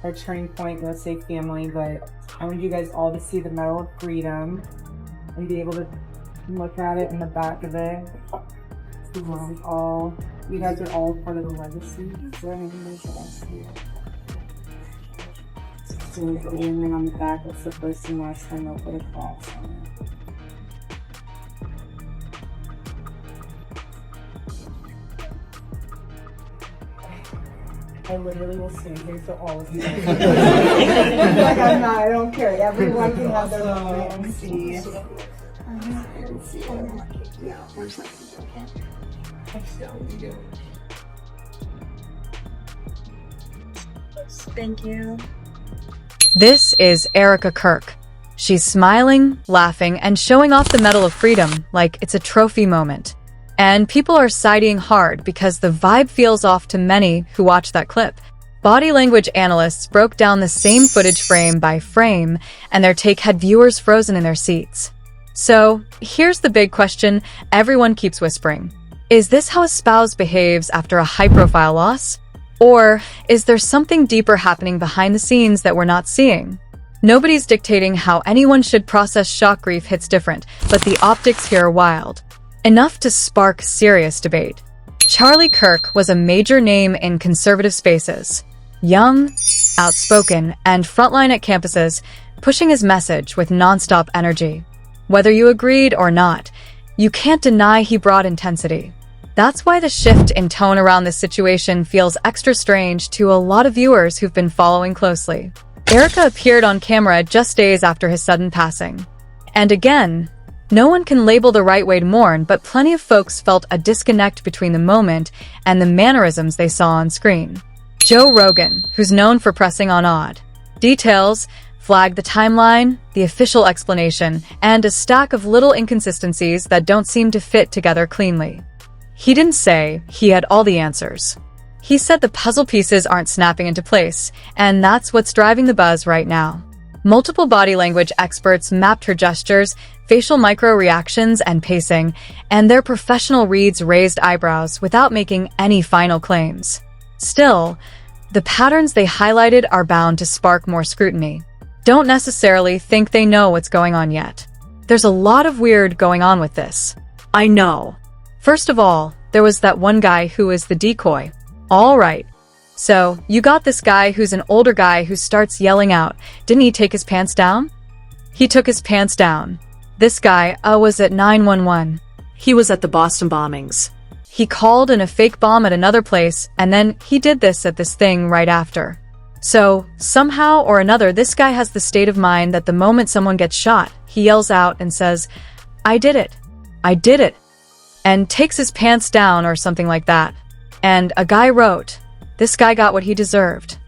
our turning point, let's say family, but I want you guys all to see the Medal of Freedom and be able to look at it in the back of it. You guys are all part of the legacy. So anything else here? So the thing on the back, it's the first and last time they'll put a cross on it. I literally will stand here so all of you. Like I'm not, I don't care. Everyone can have their moment and see. Yeah, where's that? Thank you. This is Erika Kirk. She's smiling, laughing, and showing off the Medal of Freedom like it's a trophy moment. And people are sighing hard because the vibe feels off to many who watch that clip. Body language analysts broke down the same footage frame by frame, and their take had viewers frozen in their seats. So, here's the big question everyone keeps whispering. Is this how a spouse behaves after a high-profile loss? Or is there something deeper happening behind the scenes that we're not seeing? Nobody's dictating how anyone should process shock. Grief hits different, but the optics here are wild. Enough to spark serious debate. Charlie Kirk was a major name in conservative spaces. Young, outspoken, and frontline at campuses, pushing his message with nonstop energy. Whether you agreed or not, you can't deny he brought intensity. That's why the shift in tone around this situation feels extra strange to a lot of viewers who've been following closely. Erika appeared on camera just days after his sudden passing. And again, no one can label the right way to mourn, but plenty of folks felt a disconnect between the moment and the mannerisms they saw on screen. Joe Rogan, who's known for pressing on odd details, flagged the timeline, the official explanation, and a stack of little inconsistencies that don't seem to fit together cleanly. He didn't say he had all the answers. He said the puzzle pieces aren't snapping into place, and that's what's driving the buzz right now. Multiple body language experts mapped her gestures, facial micro-reactions, and pacing, and their professional reads raised eyebrows without making any final claims. Still, the patterns they highlighted are bound to spark more scrutiny. Don't necessarily think they know what's going on yet. There's a lot of weird going on with this. I know. First of all, there was that one guy who was the decoy. All right. So, you got this guy who's an older guy who starts yelling out, didn't he take his pants down? He took his pants down. This guy, was at 911. He was at the Boston bombings. He called in a fake bomb at another place, and then he did this at this thing right after. So, somehow or another, this guy has the state of mind that the moment someone gets shot, he yells out and says, I did it. I did it. And takes his pants down or something like that. And a guy wrote, this guy got what he deserved.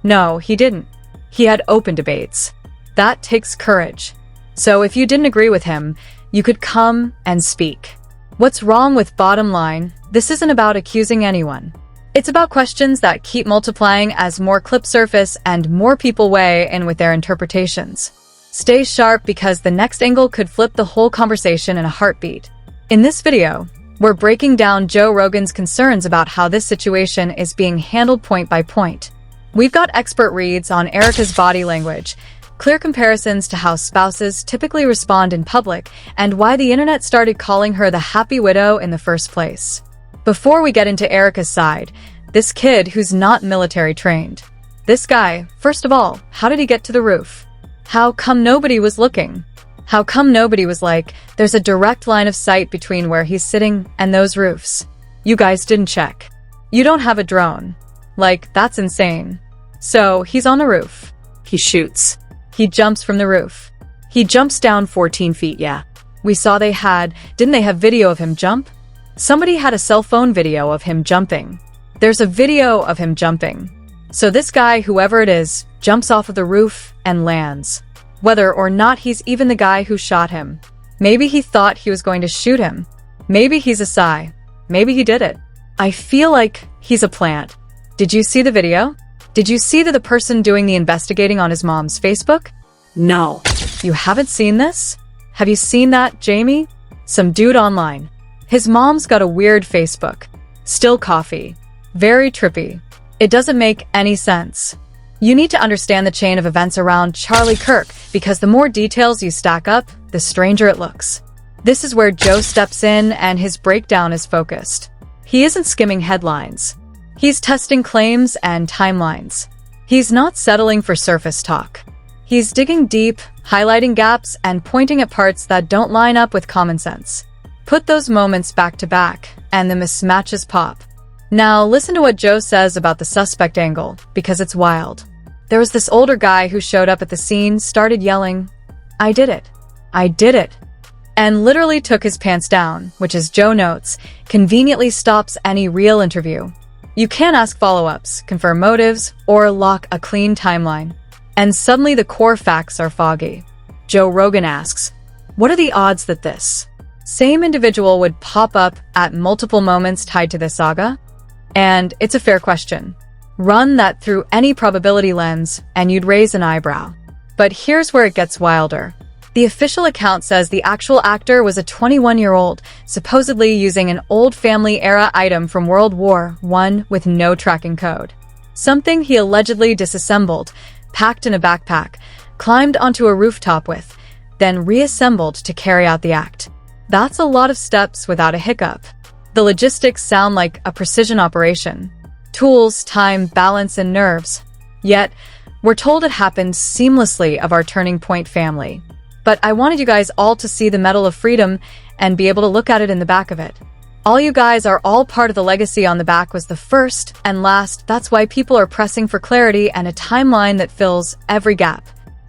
No, he didn't. He had open debates. That takes courage. So if you didn't agree with him, you could come and speak. What's wrong with bottom line? This isn't about accusing anyone. It's about questions that keep multiplying as more clips surface and more people weigh in with their interpretations. Stay sharp because the next angle could flip the whole conversation in a heartbeat. In this video, we're breaking down Joe Rogan's concerns about how this situation is being handled point by point. We've got expert reads on Erika's body language, clear comparisons to how spouses typically respond in public, and why the internet started calling her the happy widow in the first place. Before we get into Erika's side, this kid who's not military trained. This guy, first of all, how did he get to the roof? How come nobody was looking? How come nobody was like, there's a direct line of sight between where he's sitting and those roofs? You guys didn't check. You don't have a drone. Like, that's insane. So, he's on the roof. He shoots. He jumps from the roof. He jumps down 14 feet, yeah. We saw didn't they have video of him jump? Somebody had a cell phone video of him jumping. There's a video of him jumping. So this guy, whoever it is, jumps off of the roof and lands. Whether or not he's even the guy who shot him. Maybe he thought he was going to shoot him. Maybe he's a sigh. Maybe he did it. I feel like he's a plant. Did you see the video? Did you see the person doing the investigating on his mom's Facebook? No. You haven't seen this? Have you seen that, Jamie? Some dude online. His mom's got a weird Facebook. Still coffee. Very trippy. It doesn't make any sense. You need to understand the chain of events around Charlie Kirk, because the more details you stack up, the stranger it looks. This is where Joe steps in and his breakdown is focused. He isn't skimming headlines. He's testing claims and timelines. He's not settling for surface talk. He's digging deep, highlighting gaps, and pointing at parts that don't line up with common sense. Put those moments back to back, and the mismatches pop. Now listen to what Joe says about the suspect angle, because it's wild. There was this older guy who showed up at the scene, started yelling, "I did it. I did it," and literally took his pants down, which, as Joe notes, conveniently stops any real interview. You can't ask follow-ups, confirm motives, or lock a clean timeline. And suddenly the core facts are foggy. Joe Rogan asks, what are the odds that this same individual would pop up at multiple moments tied to this saga? And it's a fair question. Run that through any probability lens, and you'd raise an eyebrow. But here's where it gets wilder. The official account says the actual actor was a 21-year-old, supposedly using an old family-era item from World War I with no tracking code. Something he allegedly disassembled, packed in a backpack, climbed onto a rooftop with, then reassembled to carry out the act. That's a lot of steps without a hiccup. The logistics sound like a precision operation. Tools, time, balance, and nerves. Yet, we're told it happened seamlessly of our Turning Point family. But I wanted you guys all to see the Medal of Freedom and be able to look at it in the back of it. All you guys are all part of the legacy on the back was the first and last. That's why people are pressing for clarity and a timeline that fills every gap.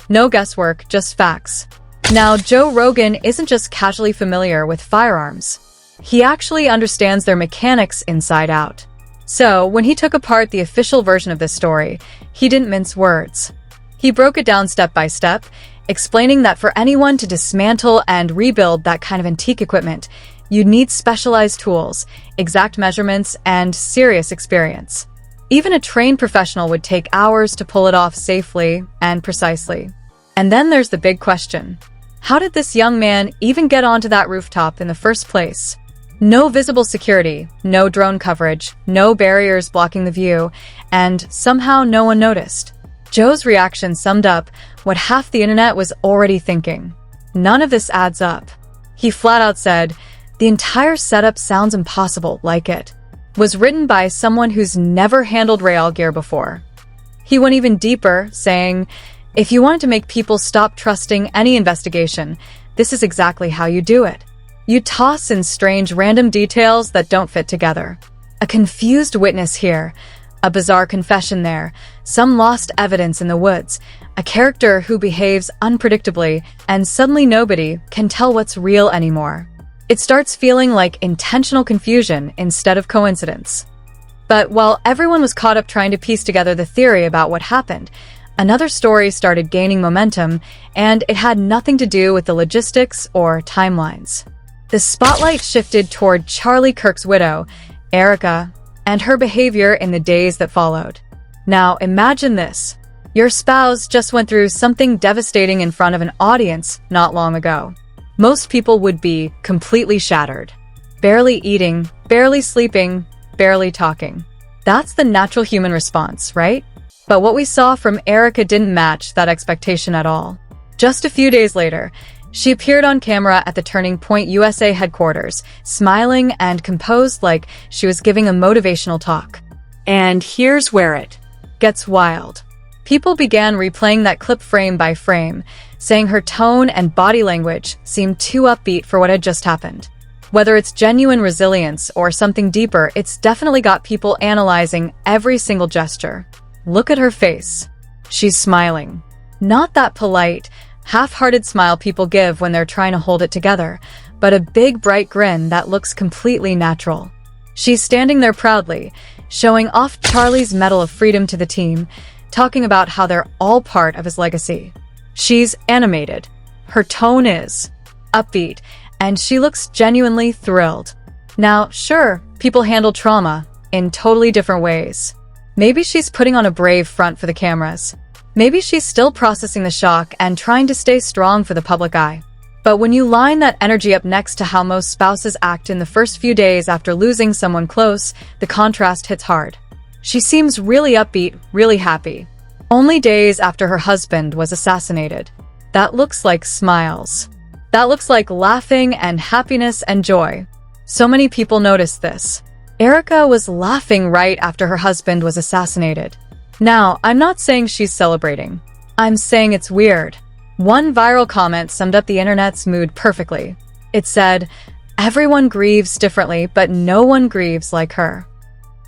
No guesswork, just facts. Now, Joe Rogan isn't just casually familiar with firearms. He actually understands their mechanics inside out. So, when he took apart the official version of this story, he didn't mince words. He broke it down step by step, explaining that for anyone to dismantle and rebuild that kind of antique equipment, you'd need specialized tools, exact measurements, and serious experience. Even a trained professional would take hours to pull it off safely and precisely. And then there's the big question. How did this young man even get onto that rooftop in the first place? No visible security, no drone coverage, no barriers blocking the view, and somehow no one noticed. Joe's reaction summed up what half the internet was already thinking. None of this adds up. He flat out said, the entire setup sounds impossible, like it was written by someone who's never handled rail gear before. He went even deeper, saying, if you wanted to make people stop trusting any investigation, this is exactly how you do it. You toss in strange random details that don't fit together. A confused witness here, a bizarre confession there, some lost evidence in the woods, a character who behaves unpredictably, and suddenly nobody can tell what's real anymore. It starts feeling like intentional confusion instead of coincidence. But while everyone was caught up trying to piece together the theory about what happened, another story started gaining momentum, and it had nothing to do with the logistics or timelines. The spotlight shifted toward Charlie Kirk's widow, Erika, and her behavior in the days that followed. Now, imagine this. Your spouse just went through something devastating in front of an audience not long ago. Most people would be completely shattered. Barely eating, barely sleeping, barely talking. That's the natural human response, right? But what we saw from Erika didn't match that expectation at all. Just a few days later, she appeared on camera at the Turning Point USA headquarters, smiling and composed like she was giving a motivational talk. And here's where it gets wild. People began replaying that clip frame by frame, saying her tone and body language seemed too upbeat for what had just happened. Whether it's genuine resilience or something deeper, it's definitely got people analyzing every single gesture. Look at her face. She's smiling. Not that polite, half-hearted smile people give when they're trying to hold it together, but a big, bright grin that looks completely natural. She's standing there proudly, showing off Charlie's Medal of Freedom to the team, talking about how they're all part of his legacy. She's animated. Her tone is upbeat, and she looks genuinely thrilled. Now, sure, people handle trauma in totally different ways. Maybe she's putting on a brave front for the cameras. Maybe she's still processing the shock and trying to stay strong for the public eye. But when you line that energy up next to how most spouses act in the first few days after losing someone close, the contrast hits hard. She seems really upbeat, really happy. only days after her husband was assassinated. That looks like smiles. That looks like laughing and happiness and joy. So many people noticed this. Erika was laughing right after her husband was assassinated. Now, I'm not saying she's celebrating. I'm saying it's weird. One viral comment summed up the internet's mood perfectly. It said, "Everyone grieves differently, but no one grieves like her."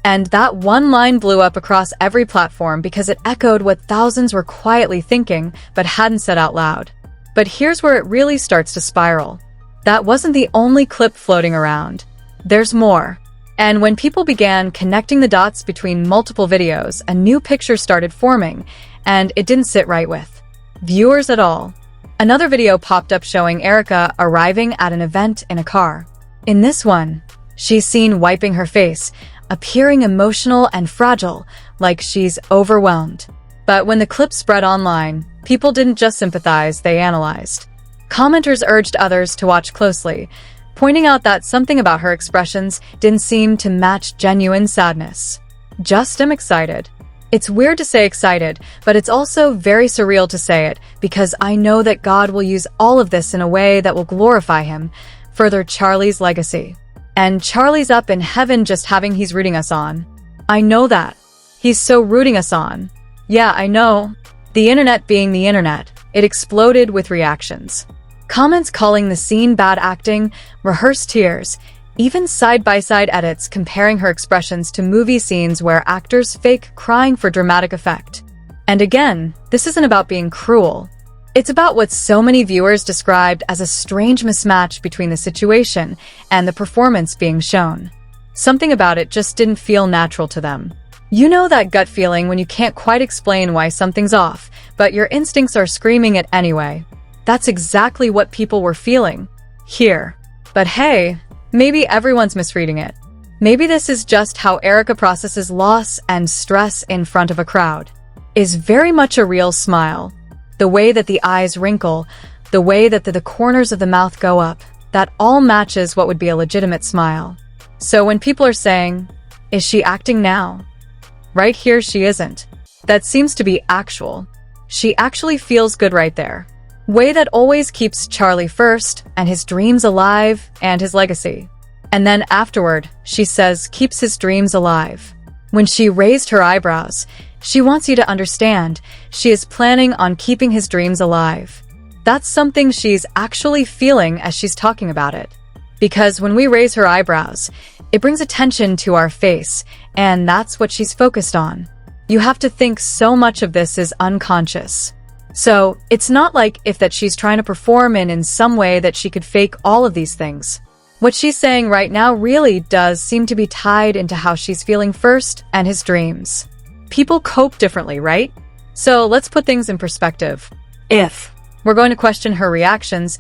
And that one line blew up across every platform because it echoed what thousands were quietly thinking but hadn't said out loud. But here's where it really starts to spiral. That wasn't the only clip floating around. There's more. And when people began connecting the dots between multiple videos, a new picture started forming, and it didn't sit right with viewers at all. Another video popped up showing Erika arriving at an event in a car. In this one, she's seen wiping her face, appearing emotional and fragile, like she's overwhelmed. But when the clip spread online, people didn't just sympathize, they analyzed. Commenters urged others to watch closely, pointing out that something about her expressions didn't seem to match genuine sadness. Just am excited. It's weird to say excited, but it's also very surreal to say it, because I know that God will use all of this in a way that will glorify him, further Charlie's legacy. And Charlie's up in heaven just having he's rooting us on. I know that. He's so rooting us on. Yeah, I know. The internet being the internet, it exploded with reactions. Comments calling the scene bad acting, rehearsed tears, even side-by-side edits comparing her expressions to movie scenes where actors fake crying for dramatic effect. And again, this isn't about being cruel. It's about what so many viewers described as a strange mismatch between the situation and the performance being shown. Something about it just didn't feel natural to them. You know that gut feeling when you can't quite explain why something's off, but your instincts are screaming it anyway. That's exactly what people were feeling here. But hey, maybe everyone's misreading it. Maybe this is just how Erika processes loss and stress in front of a crowd. Is very much a real smile. The way that the eyes wrinkle, the way that the corners of the mouth go up, that all matches what would be a legitimate smile. So when people are saying, is she acting now? Right here she isn't. That seems to be actual. She actually feels good right there. Way that always keeps Charlie first, and his dreams alive, and his legacy. And then afterward, she says keeps his dreams alive. When she raised her eyebrows, she wants you to understand she is planning on keeping his dreams alive. That's something she's actually feeling as she's talking about it. Because when we raise her eyebrows, it brings attention to our face, and that's what she's focused on. You have to think so much of this is unconscious. So, it's not like if that she's trying to perform in some way that she could fake all of these things. What she's saying right now really does seem to be tied into how she's feeling first and his dreams. People cope differently, right? So let's put things in perspective. If we're going to question her reactions,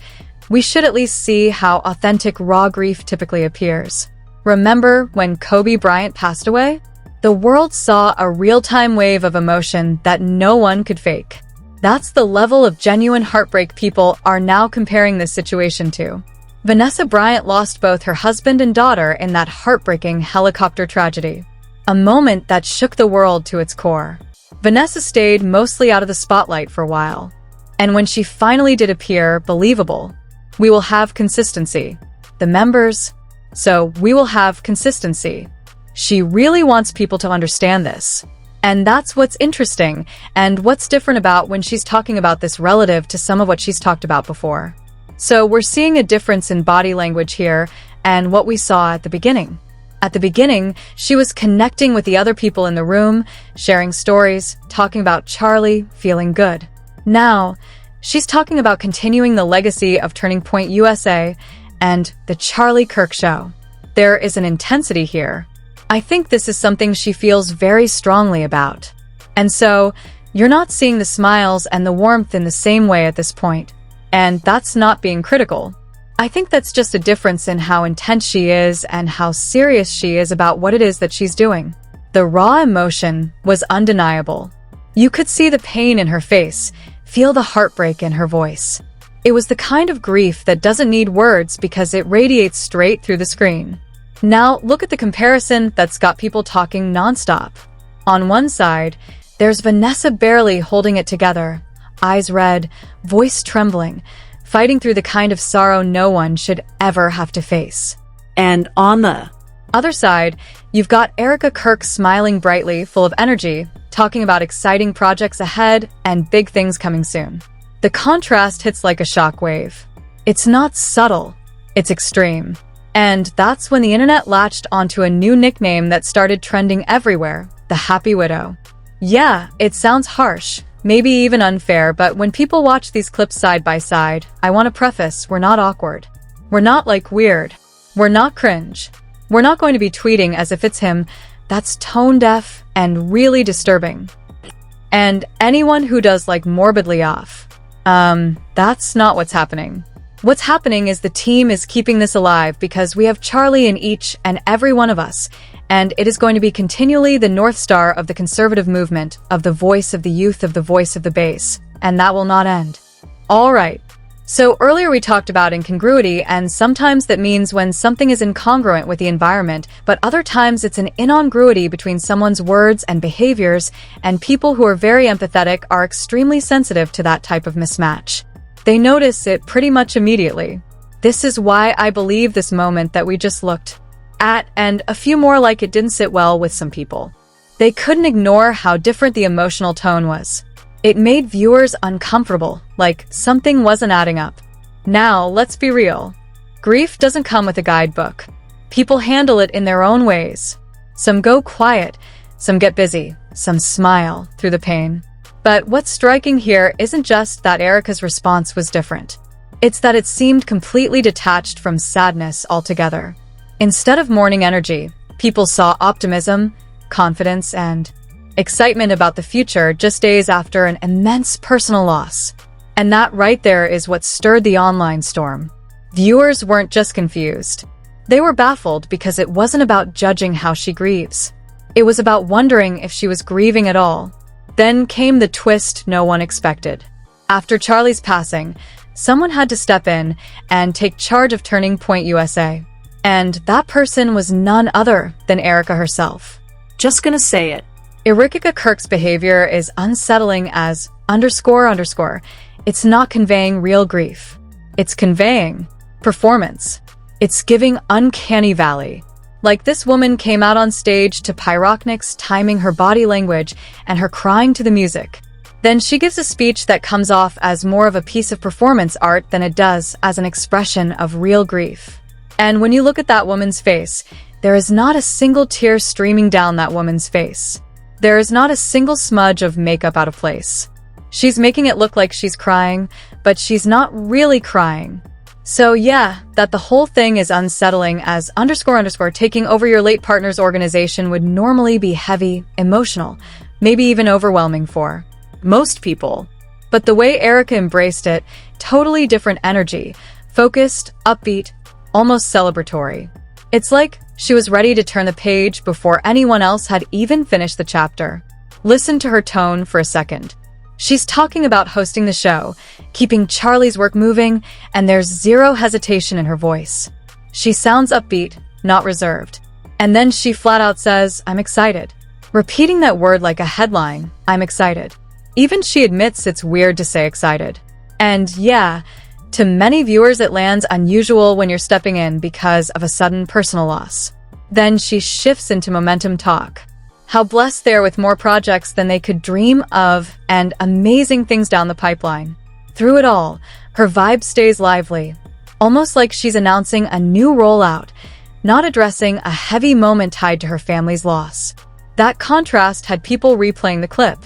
we should at least see how authentic raw grief typically appears. Remember when Kobe Bryant passed away? The world saw a real-time wave of emotion that no one could fake. That's the level of genuine heartbreak people are now comparing this situation to. Vanessa Bryant lost both her husband and daughter in that heartbreaking helicopter tragedy. A moment that shook the world to its core. Vanessa stayed mostly out of the spotlight for a while. And when she finally did appear believable, we will have consistency. The members, so we will have consistency. She really wants people to understand this. And that's what's interesting, and what's different about when she's talking about this relative to some of what she's talked about before. So we're seeing a difference in body language here and what we saw at the beginning. At the beginning, she was connecting with the other people in the room, sharing stories, talking about Charlie, feeling good. Now, she's talking about continuing the legacy of Turning Point USA and the Charlie Kirk Show. There is an intensity here. I think this is something she feels very strongly about. And so, you're not seeing the smiles and the warmth in the same way at this point. And that's not being critical. I think that's just a difference in how intense she is and how serious she is about what it is that she's doing. The raw emotion was undeniable. You could see the pain in her face, feel the heartbreak in her voice. It was the kind of grief that doesn't need words because it radiates straight through the screen. Now, look at the comparison that's got people talking nonstop. On one side, There's Vanessa barely holding it together, eyes red, voice trembling, fighting through the kind of sorrow no one should ever have to face. And on the Other side, you've got Erika Kirk smiling brightly, full of energy, talking about exciting projects ahead and big things coming soon. The contrast hits like a shockwave. It's not subtle, it's extreme. And that's when the internet latched onto a new nickname that started trending everywhere, the Happy Widow. Yeah, it sounds harsh, maybe even unfair, but when people watch these clips side by side, I want to preface, we're not awkward. We're not like weird. We're not cringe. We're not going to be tweeting as if it's him. That's tone deaf and really disturbing. And anyone who does like morbidly off, that's not what's happening. What's happening is the team is keeping this alive because we have Charlie in each and every one of us, and it is going to be continually the North Star of the conservative movement, of the voice of the youth, of the voice of the base, and that will not end. All right. So earlier we talked about incongruity, and sometimes that means when something is incongruent with the environment, but other times it's an incongruity between someone's words and behaviors, and people who are very empathetic are extremely sensitive to that type of mismatch. They notice it pretty much immediately. This is why I believe this moment that we just looked at, and a few more like it, didn't sit well with some people. They couldn't ignore how different the emotional tone was. It made viewers uncomfortable, like something wasn't adding up. Now, let's be real. Grief doesn't come with a guidebook. People handle it in their own ways. Some go quiet, some get busy, some smile through the pain. But what's striking here isn't just that Erika's response was different. It's that it seemed completely detached from sadness altogether. Instead of mourning energy, people saw optimism, confidence, and excitement about the future just days after an immense personal loss. And that right there is what stirred the online storm. Viewers weren't just confused. They were baffled because it wasn't about judging how she grieves. It was about wondering if she was grieving at all. Then came the twist no one expected. After Charlie's passing, someone had to step in and take charge of Turning Point USA. And that person was none other than Erika herself. just gonna say it. Erika Kirk's behavior is unsettling as __. It's not conveying real grief. It's conveying performance. It's giving uncanny valley. Like this woman came out on stage to pyrotechnics, timing her body language and her crying to the music. Then she gives a speech that comes off as more of a piece of performance art than it does as an expression of real grief. And when you look at that woman's face, there is not a single tear streaming down that woman's face. There is not a single smudge of makeup out of place. She's making it look like she's crying, but she's not really crying. So yeah, that the whole thing is unsettling as __ taking over your late partner's organization would normally be heavy, emotional, maybe even overwhelming for most people. But the way Erika embraced it, totally different energy, focused, upbeat, almost celebratory. It's like she was ready to turn the page before anyone else had even finished the chapter. Listen to her tone for a second. She's talking about hosting the show, keeping Charlie's work moving, and there's zero hesitation in her voice. She sounds upbeat, not reserved. And then she flat out says, "I'm excited." Repeating that word like a headline, "I'm excited." Even she admits it's weird to say excited. And yeah, to many viewers it lands unusual when you're stepping in because of a sudden personal loss. Then she shifts into momentum talk. How blessed they are with more projects than they could dream of and amazing things down the pipeline. Through it all, her vibe stays lively, almost like she's announcing a new rollout, not addressing a heavy moment tied to her family's loss. That contrast had people replaying the clip.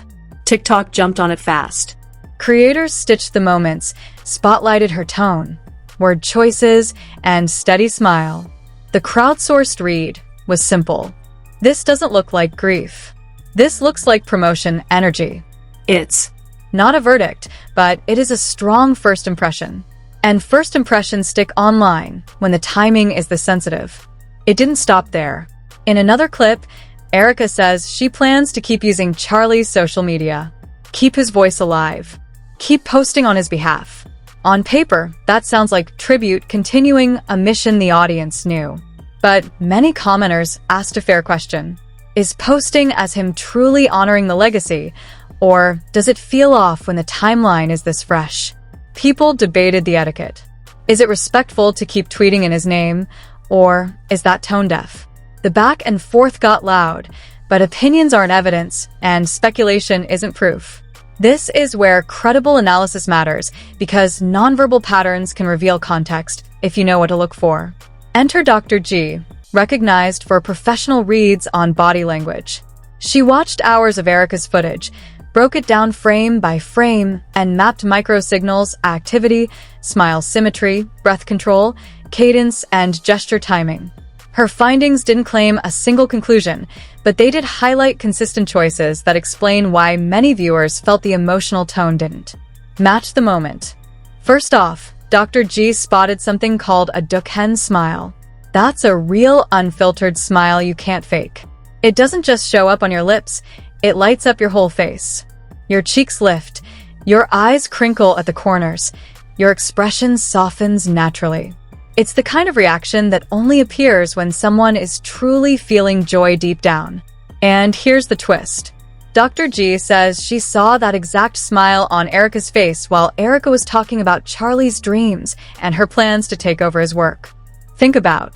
TikTok jumped on it fast. Creators stitched the moments, spotlighted her tone, word choices, and steady smile. The crowdsourced read was simple. This doesn't look like grief. This looks like promotion energy. It's not a verdict, but it is a strong first impression. And first impressions stick online when the timing is the sensitive. It didn't stop there. In another clip, Erika says she plans to keep using Charlie's social media, keep his voice alive, keep posting on his behalf. On paper, that sounds like tribute continuing a mission the audience knew. But many commenters asked a fair question. Is posting as him truly honoring the legacy, or does it feel off when the timeline is this fresh? People debated the etiquette. Is it respectful to keep tweeting in his name, or is that tone deaf? The back and forth got loud, but opinions aren't evidence, and speculation isn't proof. This is where credible analysis matters, because nonverbal patterns can reveal context if you know what to look for. Enter Dr. G, recognized for professional reads on body language. She watched hours of Erika's footage, broke it down frame by frame, and mapped microsignals, activity, smile symmetry, breath control, cadence, and gesture timing. Her findings didn't claim a single conclusion, but they did highlight consistent choices that explain why many viewers felt the emotional tone didn't match the moment. First off, Dr. G spotted something called a Dukhen smile. That's a real unfiltered smile you can't fake. It doesn't just show up on your lips, it lights up your whole face. Your cheeks lift, your eyes crinkle at the corners, your expression softens naturally. It's the kind of reaction that only appears when someone is truly feeling joy deep down. And here's the twist. Dr. G says she saw that exact smile on Erika's face while Erika was talking about Charlie's dreams and her plans to take over his work. Think about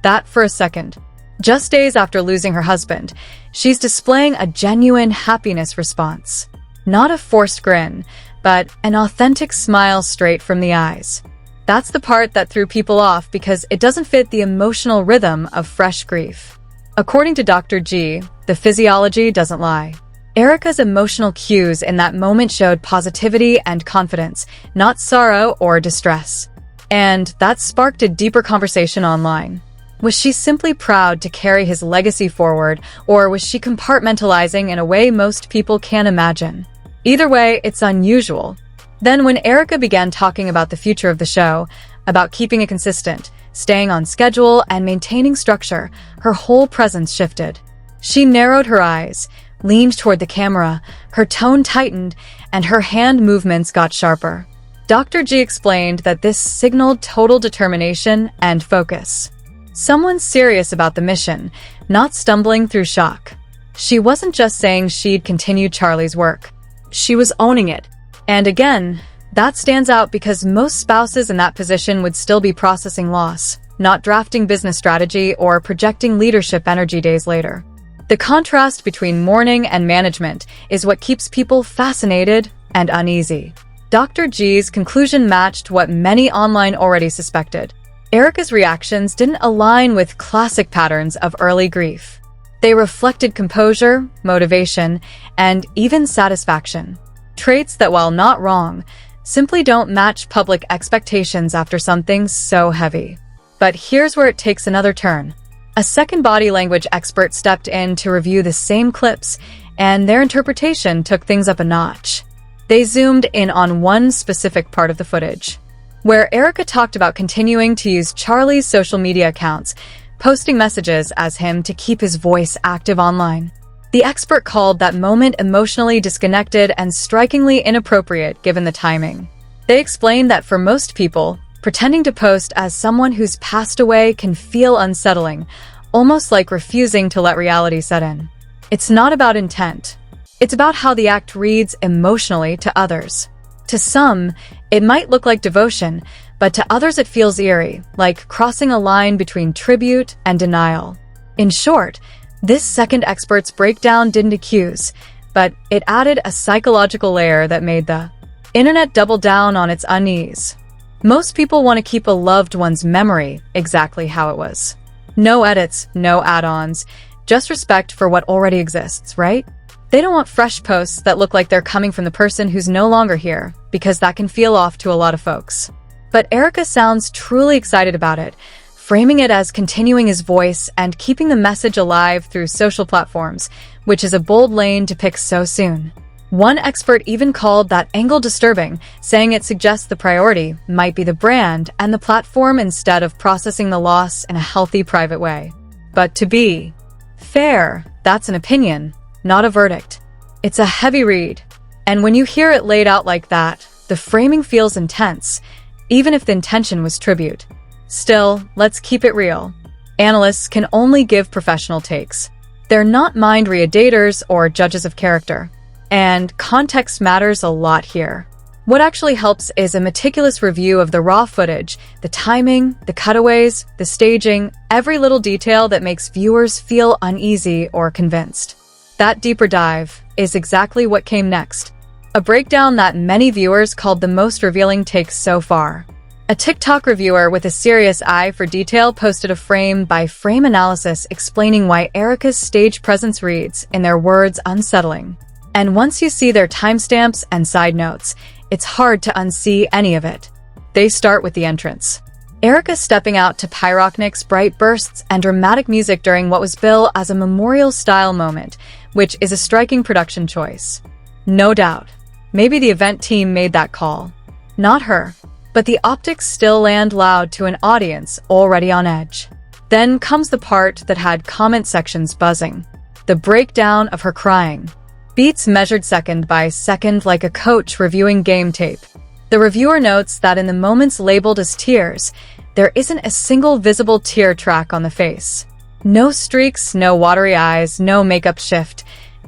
that for a second. Just days after losing her husband, she's displaying a genuine happiness response. Not a forced grin, but an authentic smile straight from the eyes. That's the part that threw people off because it doesn't fit the emotional rhythm of fresh grief. According to Dr. G, the physiology doesn't lie. Erika's emotional cues in that moment showed positivity and confidence, not sorrow or distress. And that sparked a deeper conversation online. Was she simply proud to carry his legacy forward, or was she compartmentalizing in a way most people can't imagine? Either way, it's unusual. Then when Erika began talking about the future of the show, about keeping it consistent, staying on schedule, and maintaining structure, her whole presence shifted. She narrowed her eyes, leaned toward the camera, her tone tightened, and her hand movements got sharper. Dr. G explained that this signaled total determination and focus. Someone serious about the mission, not stumbling through shock. She wasn't just saying she'd continue Charlie's work. She was owning it. And again, that stands out because most spouses in that position would still be processing loss, not drafting business strategy or projecting leadership energy days later. The contrast between mourning and management is what keeps people fascinated and uneasy. Dr. G's conclusion matched what many online already suspected. Erika's reactions didn't align with classic patterns of early grief. They reflected composure, motivation, and even satisfaction. Traits that, while not wrong, simply don't match public expectations after something so heavy. But here's where it takes another turn. A second body language expert stepped in to review the same clips, and their interpretation took things up a notch. They zoomed in on one specific part of the footage, where Erika talked about continuing to use Charlie's social media accounts, posting messages as him to keep his voice active online. The expert called that moment emotionally disconnected and strikingly inappropriate given the timing. They explained that for most people, pretending to post as someone who's passed away can feel unsettling, almost like refusing to let reality set in. It's not about intent. It's about how the act reads emotionally to others. To some, it might look like devotion, but to others it feels eerie, like crossing a line between tribute and denial. In short, this second expert's breakdown didn't accuse, but it added a psychological layer that made the internet double down on its unease. Most people want to keep a loved one's memory exactly how it was. No edits, no add-ons, just respect for what already exists, right? They don't want fresh posts that look like they're coming from the person who's no longer here, because that can feel off to a lot of folks. But Erika sounds truly excited about it, framing it as continuing his voice and keeping the message alive through social platforms, which is a bold lane to pick so soon. One expert even called that angle disturbing, saying it suggests the priority might be the brand and the platform instead of processing the loss in a healthy private way. But to be fair, that's an opinion, not a verdict. It's a heavy read, and when you hear it laid out like that, the framing feels intense, even if the intention was tribute. Still, let's keep it real. Analysts can only give professional takes. They're not mind-readators or judges of character. And context matters a lot here. What actually helps is a meticulous review of the raw footage, the timing, the cutaways, the staging, every little detail that makes viewers feel uneasy or convinced. That deeper dive is exactly what came next. A breakdown that many viewers called the most revealing take so far. A TikTok reviewer with a serious eye for detail posted a frame-by-frame analysis explaining why Erika's stage presence reads, in their words, unsettling. And once you see their timestamps and side notes, it's hard to unsee any of it. They start with the entrance. Erika stepping out to pyrotechnics, bright bursts, and dramatic music during what was billed as a memorial-style moment, which is a striking production choice. No doubt. Maybe the event team made that call. Not her. But the optics still land loud to an audience already on edge. Then comes the part that had comment sections buzzing. The breakdown of her crying. Beats measured second by second like a coach reviewing game tape. The reviewer notes that in the moments labeled as tears, there isn't a single visible tear track on the face. No streaks, no watery eyes, no makeup shift,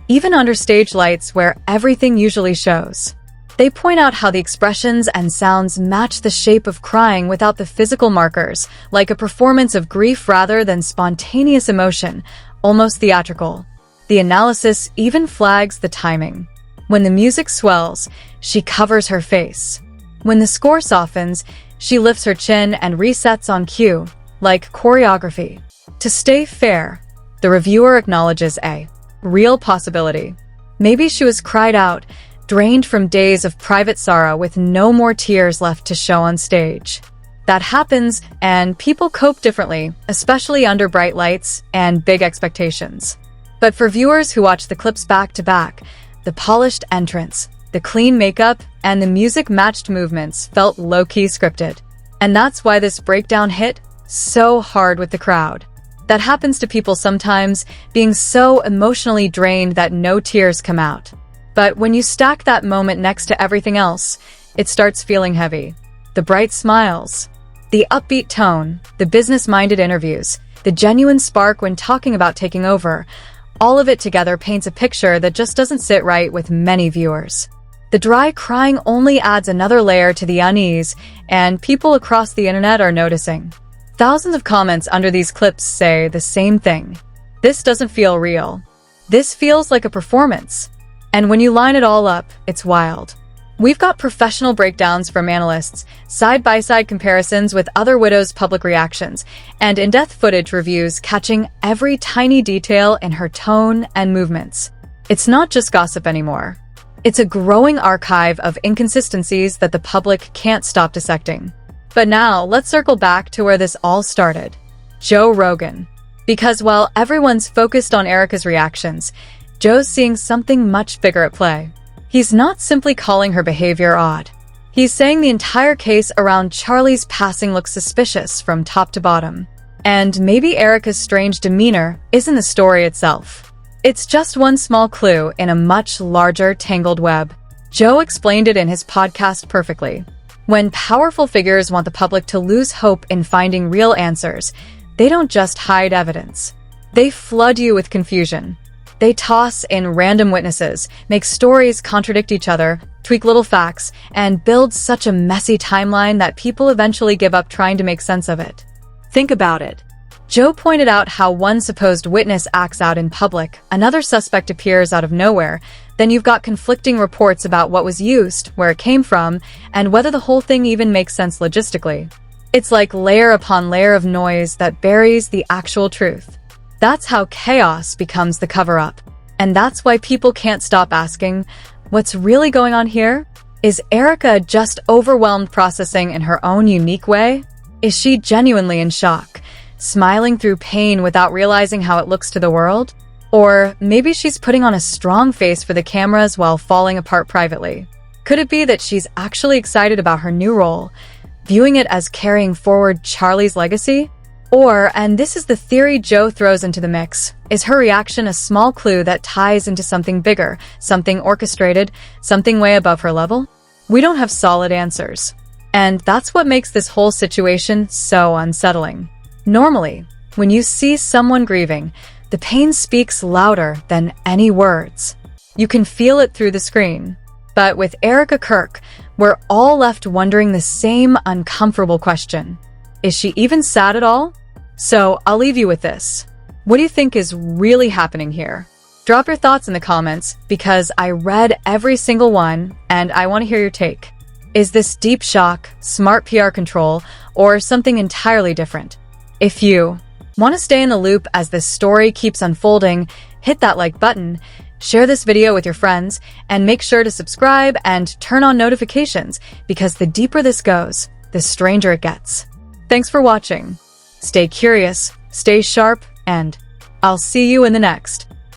even under stage lights where everything usually shows. They point out how the expressions and sounds match the shape of crying without the physical markers, like a performance of grief rather than spontaneous emotion, almost theatrical. The analysis even flags the timing. When the music swells, she covers her face. When the score softens, she lifts her chin and resets on cue, like choreography. To stay fair, the reviewer acknowledges a real possibility. Maybe she was cried out, drained from days of private sorrow with no more tears left to show on stage. That happens, and people cope differently, especially under bright lights and big expectations. But for viewers who watch the clips back to back, the polished entrance, the clean makeup, and the music-matched movements felt low-key scripted. And that's why this breakdown hit so hard with the crowd. That happens to people sometimes, being so emotionally drained that no tears come out. But when you stack that moment next to everything else, it starts feeling heavy. The bright smiles, the upbeat tone, the business-minded interviews, the genuine spark when talking about taking over, all of it together paints a picture that just doesn't sit right with many viewers. The dry crying only adds another layer to the unease, and people across the internet are noticing. Thousands of comments under these clips say the same thing. This doesn't feel real. This feels like a performance. And when you line it all up, it's wild. We've got professional breakdowns from analysts, side-by-side comparisons with other widows' public reactions, and in-depth footage reviews catching every tiny detail in her tone and movements. It's not just gossip anymore. It's a growing archive of inconsistencies that the public can't stop dissecting. But now, let's circle back to where this all started. Joe Rogan. Because while everyone's focused on Erika's reactions, Joe's seeing something much bigger at play. He's not simply calling her behavior odd. He's saying the entire case around Charlie's passing looks suspicious from top to bottom. And maybe Erika's strange demeanor isn't the story itself. It's just one small clue in a much larger, tangled web. Joe explained it in his podcast perfectly. When powerful figures want the public to lose hope in finding real answers, they don't just hide evidence. They flood you with confusion. They toss in random witnesses, make stories contradict each other, tweak little facts, and build such a messy timeline that people eventually give up trying to make sense of it. Think about it. Joe pointed out how one supposed witness acts out in public, another suspect appears out of nowhere, then you've got conflicting reports about what was used, where it came from, and whether the whole thing even makes sense logistically. It's like layer upon layer of noise that buries the actual truth. That's how chaos becomes the cover-up. And that's why people can't stop asking, what's really going on here? Is Erika just overwhelmed processing in her own unique way? Is she genuinely in shock, smiling through pain without realizing how it looks to the world? Or maybe she's putting on a strong face for the cameras while falling apart privately. Could it be that she's actually excited about her new role, viewing it as carrying forward Charlie's legacy? Or, and this is the theory Joe throws into the mix, is her reaction a small clue that ties into something bigger, something orchestrated, something way above her level? We don't have solid answers. And that's what makes this whole situation so unsettling. Normally, when you see someone grieving, The pain speaks louder than any words. You can feel it through the screen. But with Erika Kirk, we're all left wondering the same uncomfortable question. Is she even sad at all? So I'll leave you with this. What do you think is really happening here? Drop your thoughts in the comments because I read every single one and I want to hear your take. Is this deep shock, smart PR control, or something entirely different? If you want to stay in the loop as this story keeps unfolding, hit that like button, share this video with your friends, and make sure to subscribe and turn on notifications because the deeper this goes, the stranger it gets. Thanks for watching. Stay curious, stay sharp, and I'll see you in the next.